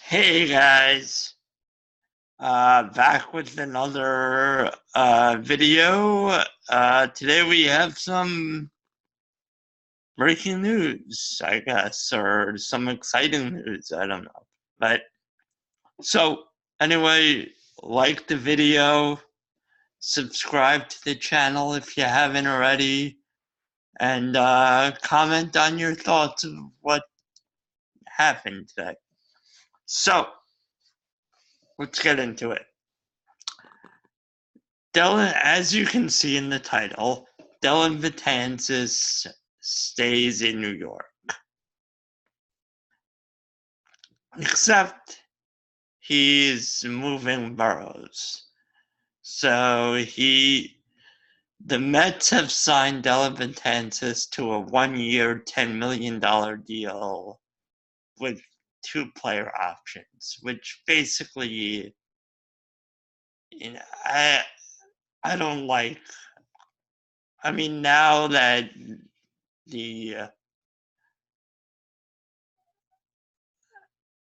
Hey guys, back with another video. Today we have some breaking news, I guess, or some exciting news, I don't know. But so anyway, like the video, subscribe to the channel if you haven't already, and comment on your thoughts of what happened today. So let's get into it. Dellin, as you can see in the title, Dellin Betances stays in New York. Except he's moving boroughs. So the Mets have signed Dellin Betances to a 1-year, $10 million deal with 2 player options, which basically, I don't like. I mean, now that the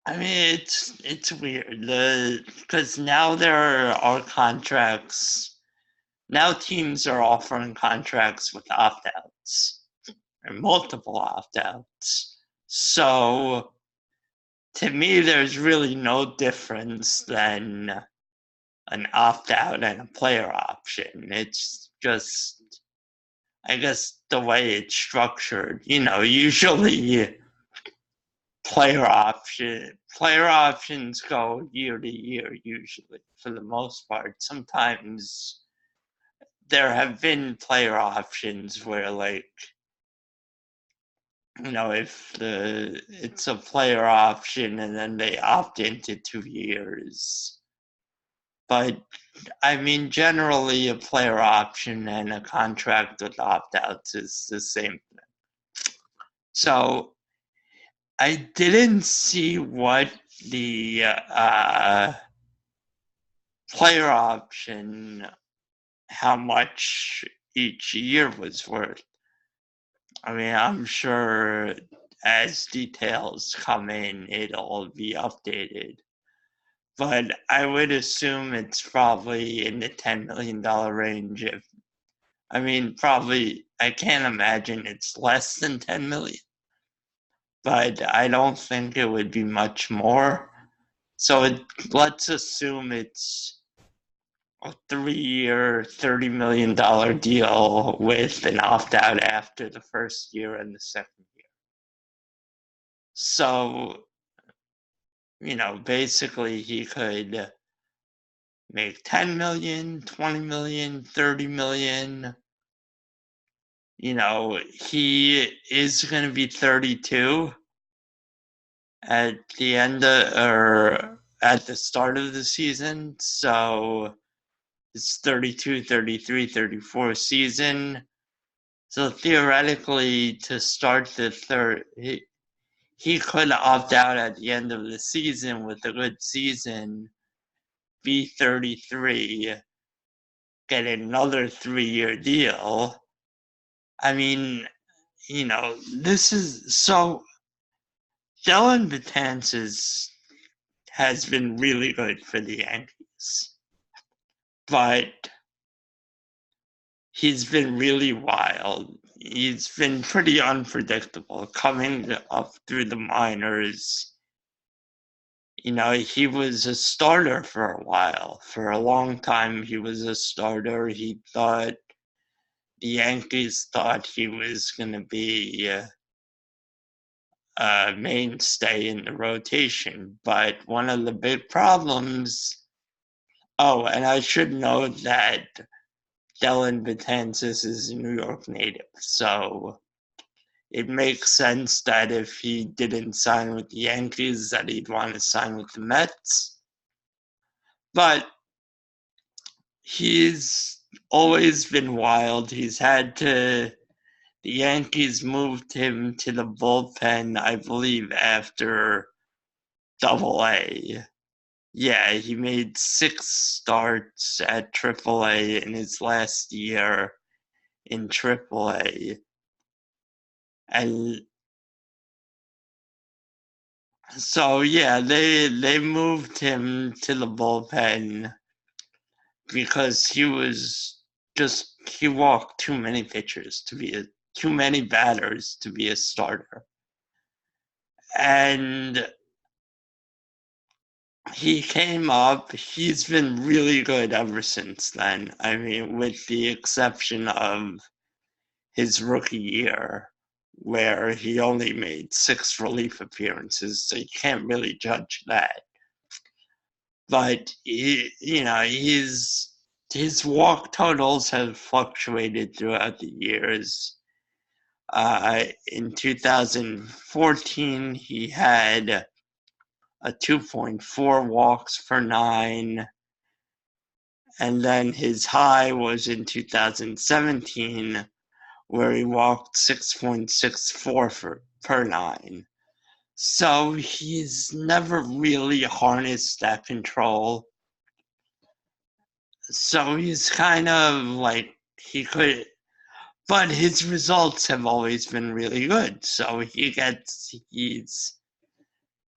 I mean, it's weird because now there are contracts. Now teams are offering contracts with opt-outs and multiple opt-outs. So to me, there's really no difference than an opt-out and a player option. It's just, I guess, the way it's structured. Usually player options go year to year usually for the most part. Sometimes there have been player options where, like, if it's a player option and then they opt into 2 years. But I mean, generally a player option and a contract with opt-outs is the same thing. So I didn't see what the player option, how much each year was worth. I mean, I'm sure as details come in, it'll be updated. But I would assume it's probably in the $10 million range. Probably, I can't imagine it's less than 10 million, but I don't think it would be much more. So let's assume it's a 3-year, $30 million deal with an opt-out after the first year and the second year. So, basically he could make 10 million, 20 million, 30 million. He is going to be 32 at the end or at the start of the season. So it's 32, 33, 34 season. So theoretically, to start the third, he could opt out at the end of the season with a good season, be 33, get another 3-year deal. I mean, this is so. Dellin Betances has been really good for the Yankees, but he's been really wild. He's been pretty unpredictable coming up through the minors. He was a starter for a while. For a long time, he was a starter. The Yankees thought he was going to be a mainstay in the rotation. But one of the big problems, and I should note that Dellin Betances is a New York native, so it makes sense that if he didn't sign with the Yankees, that he'd want to sign with the Mets. But he's always been wild. The Yankees moved him to the bullpen, I believe, after Double-A. Yeah, he made 6 starts at Triple-A in his last year in Triple-A. And So yeah, they moved him to the bullpen because he walked too many pitchers to be too many batters to be a starter. And he came up, he's been really good ever since then. I mean, with the exception of his rookie year, where he only made 6 relief appearances, so you can't really judge that. But his walk totals have fluctuated throughout the years. In 2014, he had a 2.4 walks per 9, and then his high was in 2017, where he walked 6.64 per 9. So he's never really harnessed that control. So he's kind of like he could, but his results have always been really good. So he's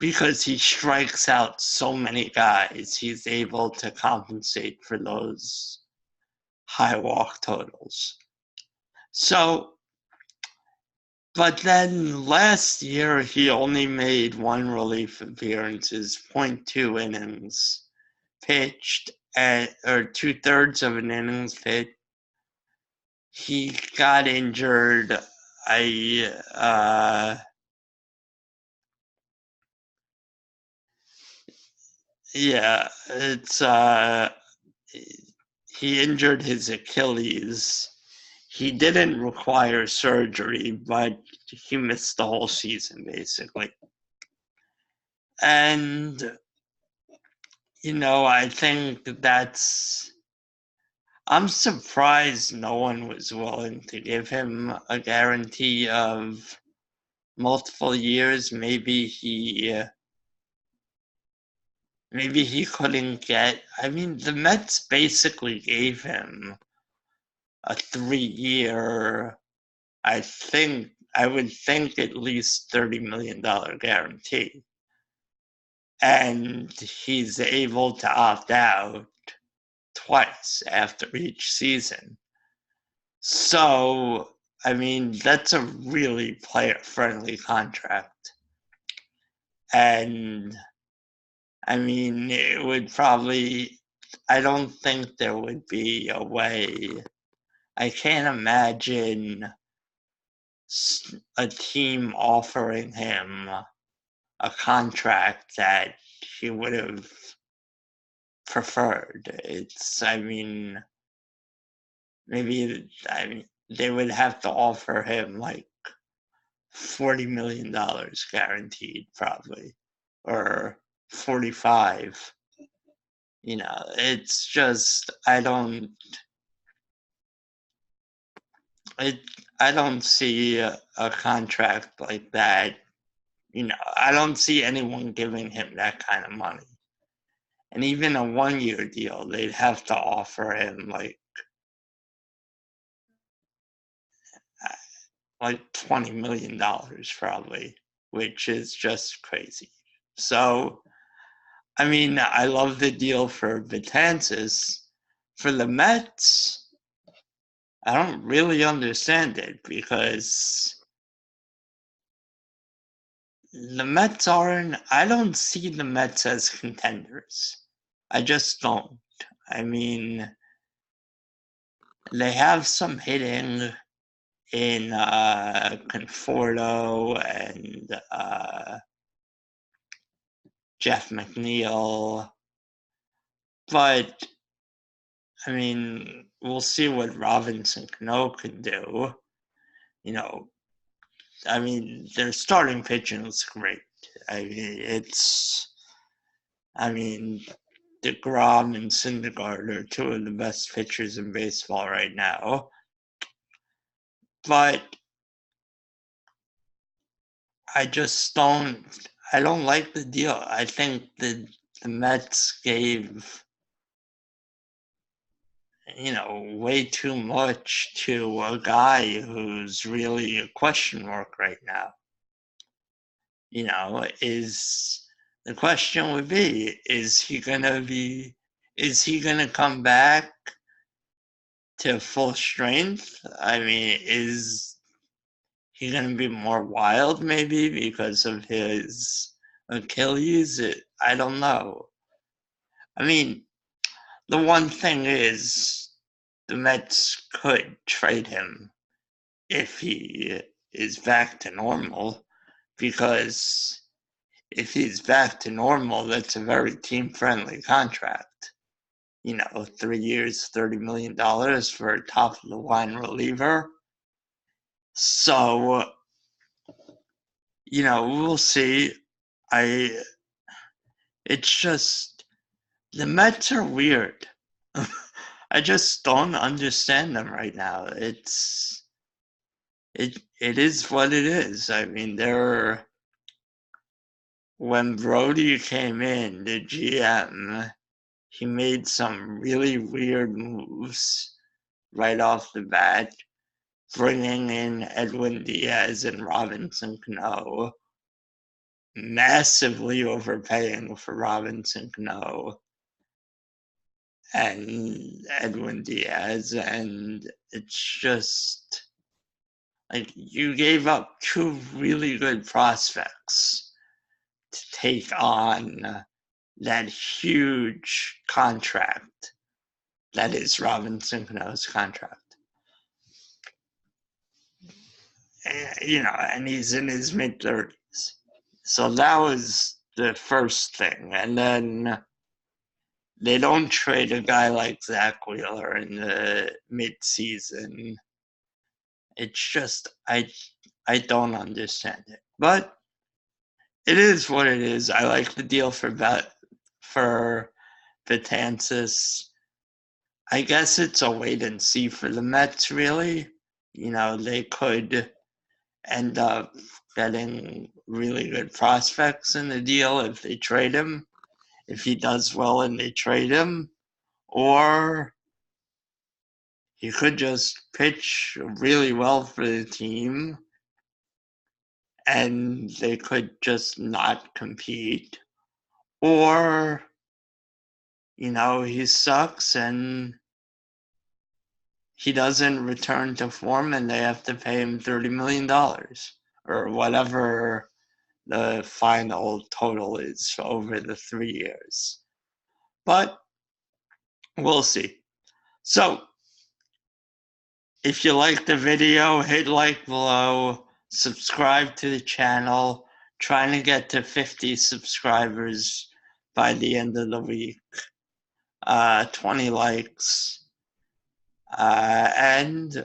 because he strikes out so many guys, he's able to compensate for those high walk totals. So, but then last year he only made 1 relief appearances, 0.2 innings pitched, or 2/3 of an innings pitched. He got injured. Yeah, he injured his Achilles. He didn't require surgery, but he missed the whole season basically. And I think I'm surprised no one was willing to give him a guarantee of multiple years. Maybe he couldn't get. I mean, the Mets basically gave him a 3-year. I would think at least $30 million guarantee, and he's able to opt out twice after each season. So, I mean, that's a really player-friendly contract. And, I mean, it would probably, I don't think there would be a way. I can't imagine a team offering him a contract that he would have preferred. They would have to offer him like $40 million guaranteed, probably, or 45. It's just I don't see a contract like that. I don't see anyone giving him that kind of money. And even a 1-year deal, they'd have to offer him like $20 million probably, which is just crazy. So, I mean, I love the deal for Betances. For the Mets, I don't really understand it because the Mets I don't see the Mets as contenders. I just don't. I mean, they have some hitting in Conforto and Jeff McNeil, but I mean, we'll see what Robinson Cano can do. I mean, their starting pitching is great. I mean, DeGrom and Syndergaard are 2 of the best pitchers in baseball right now. But I don't like the deal. I think the Mets gave, way too much to a guy who's really a question mark right now. the question would be, is he gonna come back to full strength? I mean, is he gonna be more wild maybe because of his Achilles? I don't know. I mean, the one thing is the Mets could trade him if he is back to normal, because if he's back to normal, that's a very team-friendly contract. 3 years, $30 million for a top-of-the-line reliever. So, we'll see. It's just, the Mets are weird. I just don't understand them right now. It is what it is. I mean, when Brody came in, the GM, he made some really weird moves right off the bat, bringing in Edwin Diaz and Robinson Cano, massively overpaying for Robinson Cano and Edwin Diaz, and it's just like you gave up two really good prospects to take on that huge contract that is Robinson Cano's contract. And he's in his mid-30s. So that was the first thing. And then they don't trade a guy like Zach Wheeler in the mid-season. It's just, I don't understand it. But it is what it is. I like the deal for Betances. I guess it's a wait and see for the Mets, really. They could end up getting really good prospects in the deal if they trade him, if he does well and they trade him, or he could just pitch really well for the team and they could just not compete, or he sucks and he doesn't return to form and they have to pay him $30 million or whatever the final total is over the 3 years. But we'll see. So, if you liked the video, hit like below, subscribe to the channel, trying to get to 50 subscribers by the end of the week, 20 likes, and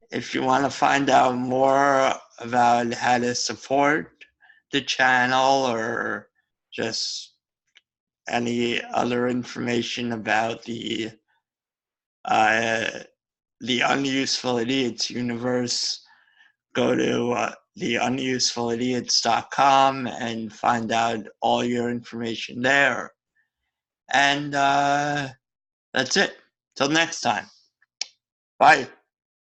if you want to find out more about how to support the channel or just any other information about the Unuseful Idiots universe, go to theunusefulidiots.com and find out all your information there. And that's it. Till next time. Bye.